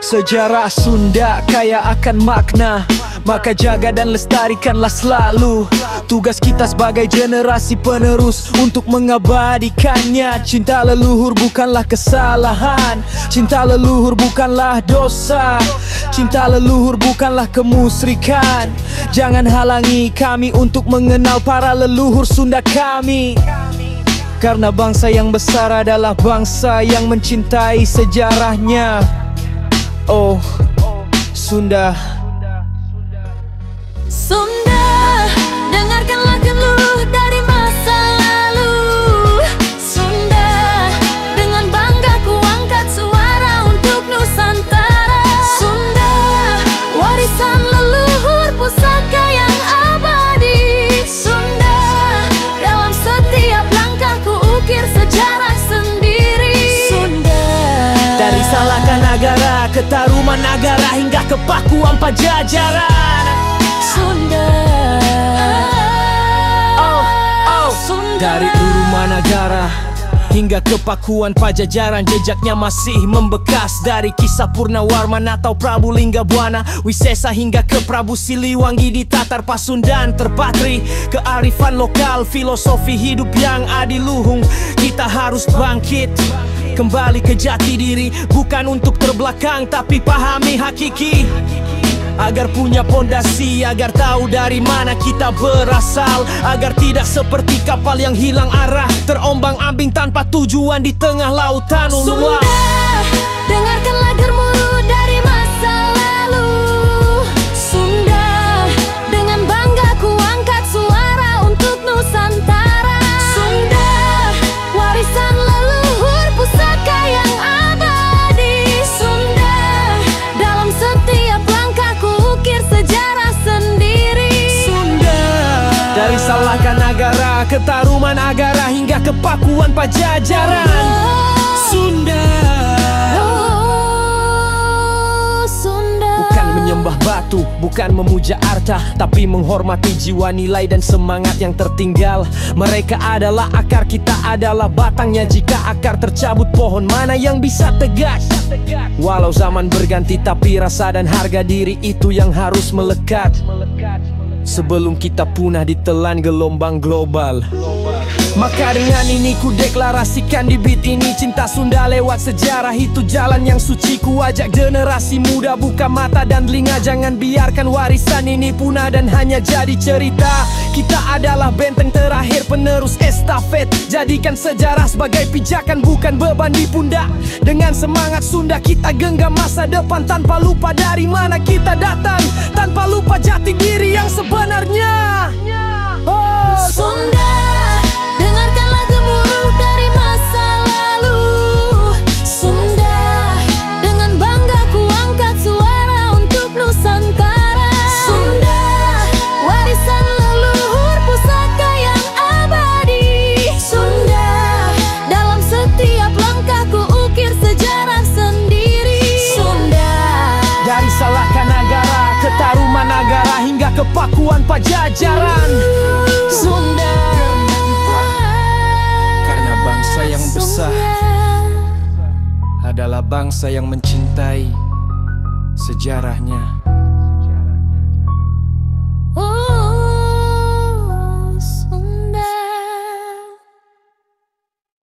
Sejarah Sunda kaya akan makna, maka jaga dan lestarikanlah selalu. Tugas kita sebagai generasi penerus untuk mengabadikannya. Cinta leluhur bukanlah kesalahan, cinta leluhur bukanlah dosa, cinta leluhur bukanlah kemusyrikan. Jangan halangi kami untuk mengenal para leluhur Sunda kami. Karena bangsa yang besar adalah bangsa yang mencintai sejarahnya. Oh, Sunda. Sunda, dengarkanlah geluh dari masa lalu. Sunda, dengan bangga ku angkat suara untuk Nusantara. Sunda, warisan leluhur pusaka yang abadi. Sunda, dalam setiap langkah ku ukir sejarah sendiri. Sunda, Dari Salakanagara ke Tarumanagara hingga ke Pakuan Pajajaran. Sunda, Sunda. Dari Tarumanagara hingga ke Pakuan Pajajaran, jejaknya masih membekas. Dari kisah Purnawarman atau Prabu Linggabuana, Wisesa hingga ke Prabu Siliwangi di Tatar Pasundan terpatri. Kearifan lokal, filosofi hidup yang adiluhung. Kita harus bangkit, kembali ke jati diri, bukan untuk terbelakang tapi pahami hakiki. Agar punya pondasi, agar tahu dari mana kita berasal, agar tidak seperti kapal yang hilang arah, terombang-ambing tanpa tujuan di tengah lautan luas. Sunda, dengarkanlah gemuruh dari masa lalu. Sunda, dengan bangga ku angkat suara untuk Nusantara. Sunda, warisan leluhur pusaka yang abadi. Sunda, dalam setiap langkah ku ukir sejarah sendiri. Sunda. Dari Salakanagara ke Tarumanagara hingga ke Pakuan Pajajaran. Sunda. Sunda. Bukan menyembah batu, bukan memuja harta, tapi menghormati jiwa, nilai dan semangat yang tertinggal. Mereka adalah akar, kita adalah batangnya. Jika akar tercabut, pohon mana yang bisa tegak? Walau zaman berganti, tapi rasa dan harga diri itu yang harus melekat. Sebelum kita punah ditelan gelombang global. Maka dengan ini ku deklarasikan di beat ini, cinta Sunda lewat sejarah itu jalan yang suci. Ku ajak generasi muda buka mata dan telinga, jangan biarkan warisan ini punah dan hanya jadi cerita. Kita adalah benteng terakhir penerus estafet, jadikan sejarah sebagai pijakan bukan beban di pundak. Dengan semangat Sunda kita genggam masa depan, tanpa lupa dari mana kita datang, tanpa lupa jati diri yang sebenarnya. Oh, Sunda, dengarkanlah gemuruh dari masa lalu. Sunda, dengan bangga ku angkat suara untuk Nusantara. Sunda, warisan leluhur pusaka yang abadi. Sunda, dalam setiap langkah ku ukir sejarah sendiri. Sunda, dari Salakanagara ke Tarumanagara hingga ke Pakuan Pajajaran. Sunda. Karena bangsa yang besar adalah bangsa yang mencintai sejarahnya.